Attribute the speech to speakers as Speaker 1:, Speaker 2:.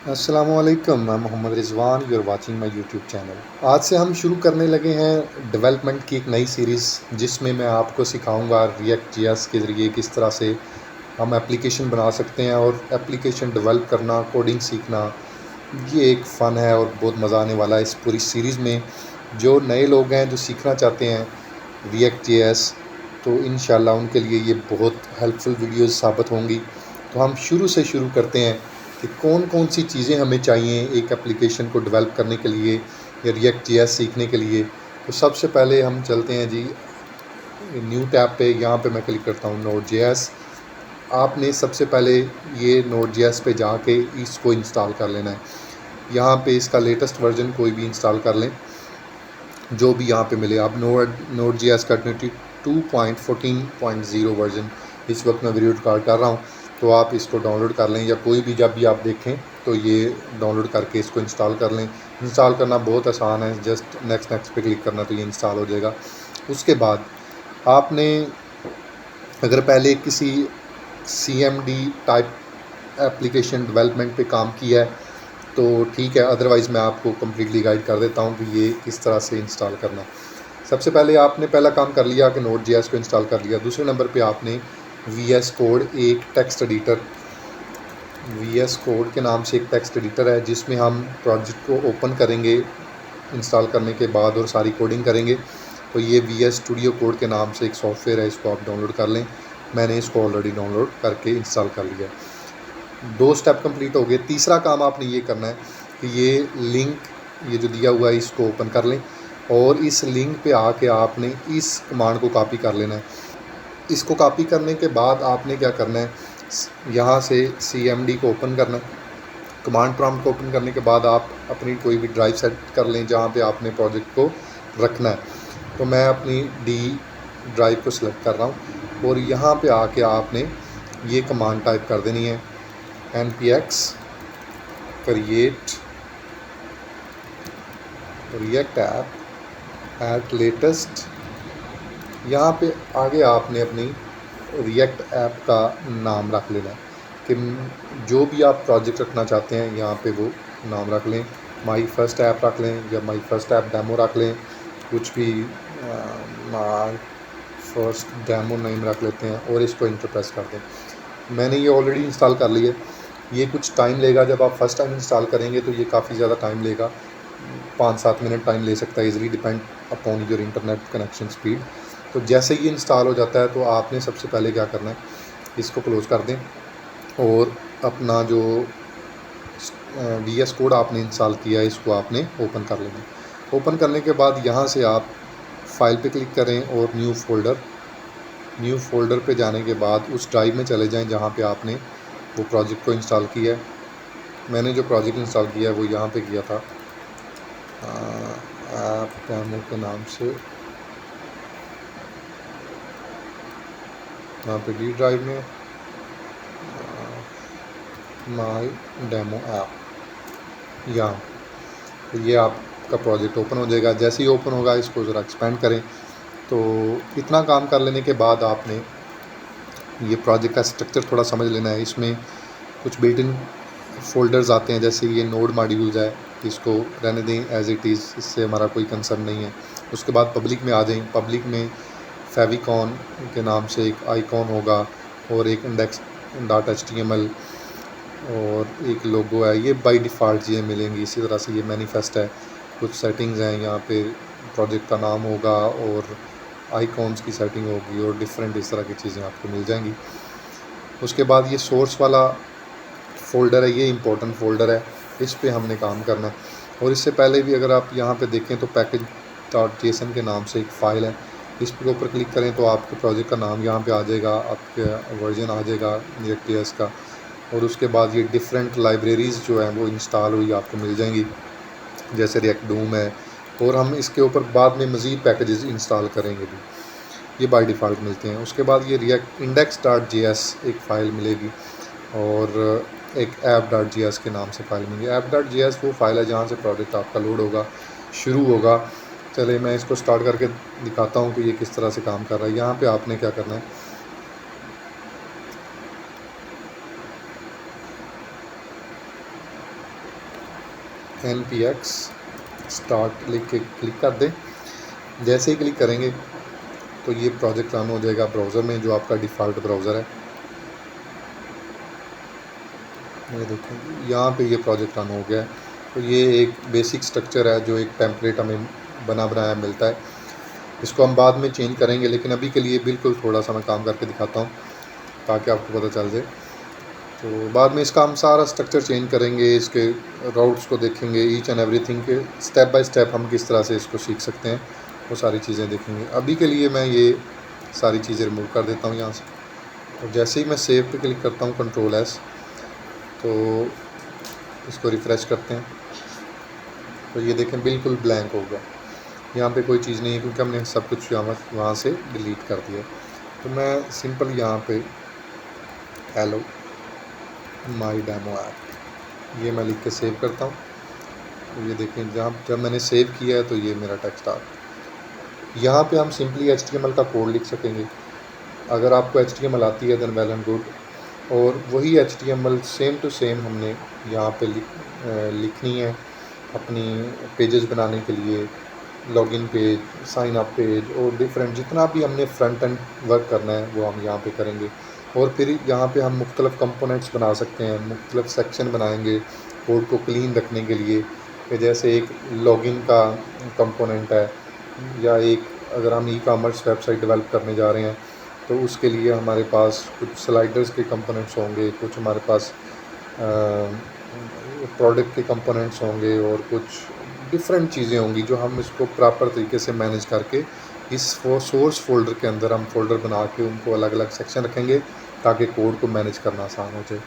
Speaker 1: अस्सलामुअलैकुम, मैं Mohammad Rizwan, you are watching my YouTube channel. आज से हम शुरू करने लगे हैं डेवलपमेंट की एक नई सीरीज़, जिसमें मैं आपको सिखाऊंगा रिएक्ट जेएस के ज़रिए किस तरह से हम एप्लीकेशन बना सकते हैं और एप्लीकेशन डेवलप करना, कोडिंग सीखना। ये एक फ़न है और बहुत मज़ा आने वाला है इस पूरी सीरीज़ में। जो नए लोग हैं जो सीखना चाहते हैं रिएक्ट जेएस, तो इंशाल्लाह उनके लिए ये बहुत हेल्पफुल वीडियोस साबित होंगी। तो हम शुरू से शुरू करते हैं कि कौन कौन सी चीज़ें हमें चाहिए एक एप्लीकेशन को डेवलप करने के लिए या रिएक्ट जेएस सीखने के लिए। तो सबसे पहले हम चलते हैं जी न्यू टैब पे। यहाँ पे मैं क्लिक करता हूँ नोड जेएस। आपने सबसे पहले ये नोड जेएस पे जाके इसको इंस्टॉल कर लेना है। यहाँ पे इसका लेटेस्ट वर्जन कोई भी इंस्टॉल कर लें, जो भी यहाँ पे मिले। आप नोड जेएस का 22.14.0 वर्जन इस वक्त मैं वीडियो रिकॉर्ड कर रहा हूँ, तो आप इसको डाउनलोड कर लें, या कोई भी जब भी आप देखें तो ये डाउनलोड करके इसको इंस्टॉल कर लें। इंस्टॉल करना बहुत आसान है, जस्ट नेक्स्ट पे क्लिक करना तो ये इंस्टॉल हो जाएगा। उसके बाद आपने अगर पहले किसी CMD टाइप एप्लीकेशन डेवलपमेंट पे काम किया है तो ठीक है, अदरवाइज़ मैं आपको कम्प्लीटली गाइड कर देता हूँ कि ये किस तरह से इंस्टॉल करना है। सबसे पहले आपने पहला काम कर लिया कि नोड जेएस को इंस्टॉल कर लिया। दूसरे नंबर पे आपने VS कोड, एक टेक्स्ट एडिटर, VS कोड के नाम से एक टेक्स्ट एडिटर है, जिसमें हम प्रोजेक्ट को ओपन करेंगे इंस्टॉल करने के बाद और सारी कोडिंग करेंगे। तो ये VS स्टूडियो कोड के नाम से एक सॉफ्टवेयर है, इसको आप डाउनलोड कर लें। मैंने इसको ऑलरेडी डाउनलोड करके इंस्टॉल कर लिया। 2 स्टेप कंप्लीट हो गए। तीसरा काम आपने ये करना है कि ये लिंक, ये जो दिया हुआ है, इसको ओपन कर लें और इस लिंक पे आके आपने इस कमांड को कॉपी कर लेना है। इसको कॉपी करने के बाद आपने क्या करना है, यहाँ से CMD को ओपन करना है। कमांड प्रॉम्प्ट को ओपन करने के बाद आप अपनी कोई भी ड्राइव सेट कर लें जहाँ पे आपने प्रोजेक्ट को रखना है। तो मैं अपनी D ड्राइव को सिलेक्ट कर रहा हूँ और यहाँ पे आके आपने ये कमांड टाइप कर देनी है, npx create react app at latest। यहाँ पे आगे आपने अपनी रिएक्ट ऐप का नाम रख लेना है कि जो भी आप प्रोजेक्ट रखना चाहते हैं यहाँ पे वो नाम रख लें। माई फर्स्ट ऐप रख लें या माई फर्स्ट ऐप डेमो रख लें, कुछ भी माई फर्स्ट डेमो नेम रख लेते हैं और इसको इंटर प्रेस कर दें। मैंने ये ऑलरेडी इंस्टॉल कर लिया है। ये कुछ टाइम लेगा, जब आप फर्स्ट टाइम इंस्टॉल करेंगे तो ये काफ़ी ज़्यादा टाइम लेगा, 5-7 मिनट टाइम ले सकता है, easily depend upon your internet connection speed. तो जैसे ही इंस्टॉल हो जाता है तो आपने सबसे पहले क्या करना है, इसको क्लोज़ कर दें और अपना जो VS कोड आपने इंस्टॉल किया है इसको आपने ओपन कर लेना। ओपन करने के बाद यहाँ से आप फाइल पे क्लिक करें और न्यू फोल्डर पे जाने के बाद उस ड्राइव में चले जाएं जहाँ पे आपने वो प्रोजेक्ट को इंस्टॉल किया है। मैंने जो प्रोजेक्ट इंस्टॉल किया है वो यहाँ पे किया था ऐप डेमो के नाम से। यहाँ पे D ड्राइव में माई डेमो ऐप, यहाँ तो ये आपका प्रोजेक्ट ओपन हो जाएगा। जैसे ही ओपन होगा इसको ज़रा एक्सपेंड करें। तो इतना काम कर लेने के बाद आपने ये प्रोजेक्ट का स्ट्रक्चर थोड़ा समझ लेना है। इसमें कुछ बिल्ट इन फोल्डर्स आते हैं, जैसे ये नोड मॉड्यूल्स है, इसको रहने दें एज इट इज़, इससे हमारा कोई कंसर्न नहीं है। उसके बाद पब्लिक में आ जाएं। पब्लिक में फेविकॉन के नाम से एक आइकॉन होगा और एक index.html और एक लोगो है। ये बाय डिफ़ॉल्ट चीज़ें मिलेंगी। इसी तरह से ये मैनिफेस्ट है, कुछ सेटिंग्स हैं, यहाँ पे प्रोजेक्ट का नाम होगा और आइकॉन्स की सेटिंग होगी और डिफरेंट इस तरह की चीज़ें आपको मिल जाएंगी। उसके बाद ये सोर्स वाला फ़ोल्डर है, ये इंपॉर्टेंट फ़ोल्डर है, इस पे हमने काम करना है। और इससे पहले भी अगर आप यहाँ पे देखें तो package.json के नाम से एक फ़ाइल है, इस पे ऊपर क्लिक करें तो आपके प्रोजेक्ट का नाम यहाँ पे आ जाएगा, आपके वर्जन आ जाएगा रिएक्ट जेएस का। और उसके बाद ये डिफरेंट लाइब्रेरीज़ जो हैं वो इंस्टॉल हुई आपको मिल जाएंगी, जैसे रिएक्ट डूम है, और हम इसके ऊपर बाद में मज़ीद पैकेजेस इंस्टॉल करेंगे भी, ये बाय डिफ़ॉल्ट मिलते हैं। उसके बाद ये रिएक्ट index.js एक फ़ाइल मिलेगी और एक app.js के नाम से फ़ाइल मिलेगी। app.js वो फ़ाइल है जहाँ से प्रोजेक्ट आपका लोड होगा, शुरू होगा। चलिए मैं इसको स्टार्ट करके दिखाता हूँ कि ये किस तरह से काम कर रहा है। यहाँ पे आपने क्या करना है, npx स्टार्ट लिख के क्लिक कर दें। जैसे ही क्लिक करेंगे तो ये प्रोजेक्ट रन हो जाएगा ब्राउज़र में, जो आपका डिफ़ॉल्ट ब्राउज़र है। ये देखें यहाँ पे ये प्रोजेक्ट रन हो गया है। तो ये एक बेसिक स्ट्रक्चर है जो एक टेम्पलेट हमें बना बनाया मिलता है। इसको हम बाद में चेंज करेंगे, लेकिन अभी के लिए बिल्कुल थोड़ा सा मैं काम करके दिखाता हूँ ताकि आपको पता चल जाए। तो बाद में इसका हम सारा स्ट्रक्चर चेंज करेंगे, इसके राउट्स को देखेंगे, ईच एंड एवरीथिंग के स्टेप बाय स्टेप हम किस तरह से इसको सीख सकते हैं, वो सारी चीज़ें देखेंगे। अभी के लिए मैं ये सारी चीज़ें रिमूव कर देता हूँ यहाँ से। और जैसे ही मैं सेव पे क्लिक करता हूँ Ctrl+S, तो इसको रिफ़्रेश करते हैं तो ये देखें बिल्कुल ब्लैंक हो गया। यहाँ पे कोई चीज़ नहीं है क्योंकि हमने सब कुछ वहाँ से डिलीट कर दिया। तो मैं सिंपल यहाँ पे हेलो माई डेमो ऐप ये मैं लिख के सेव करता हूँ। तो ये देखें जब मैंने सेव किया है तो ये मेरा टेक्स्ट आ गया। यहाँ पे हम सिंपली HTML का कोड लिख सकेंगे। अगर आपको HTML आती है देन वेल एंड गुड, और वही HTML सेम टू सेम हमने यहाँ पे लिखनी है अपनी पेजेस बनाने के लिए। Login page, sign up page और डिफरेंट जितना भी हमने फ्रंट एंड वर्क करना है वो हम यहाँ पे करेंगे। और फिर यहाँ पे हम मुख्तलिफ़ कंपोनेंट्स बना सकते हैं, मुख्तलिफ़ सेक्शन बनाएंगे कोड को क्लीन रखने के लिए। कि जैसे एक लॉगिन का कंपोनेंट है, या एक अगर हम ई-कॉमर्स वेबसाइट डेवलप करने जा रहे हैं तो उसके लिए हमारे पास कुछ स्लाइडर्स के कंपोनेंट्स होंगे, कुछ हमारे पास प्रोडक्ट के कंपोनेंट्स होंगे और कुछ डिफरेंट चीज़ें होंगी जो हम इसको प्रॉपर तरीके से मैनेज करके इस सोर्स फोल्डर के अंदर हम फोल्डर बना के उनको अलग अलग सेक्शन रखेंगे ताकि कोड को मैनेज करना आसान हो जाए।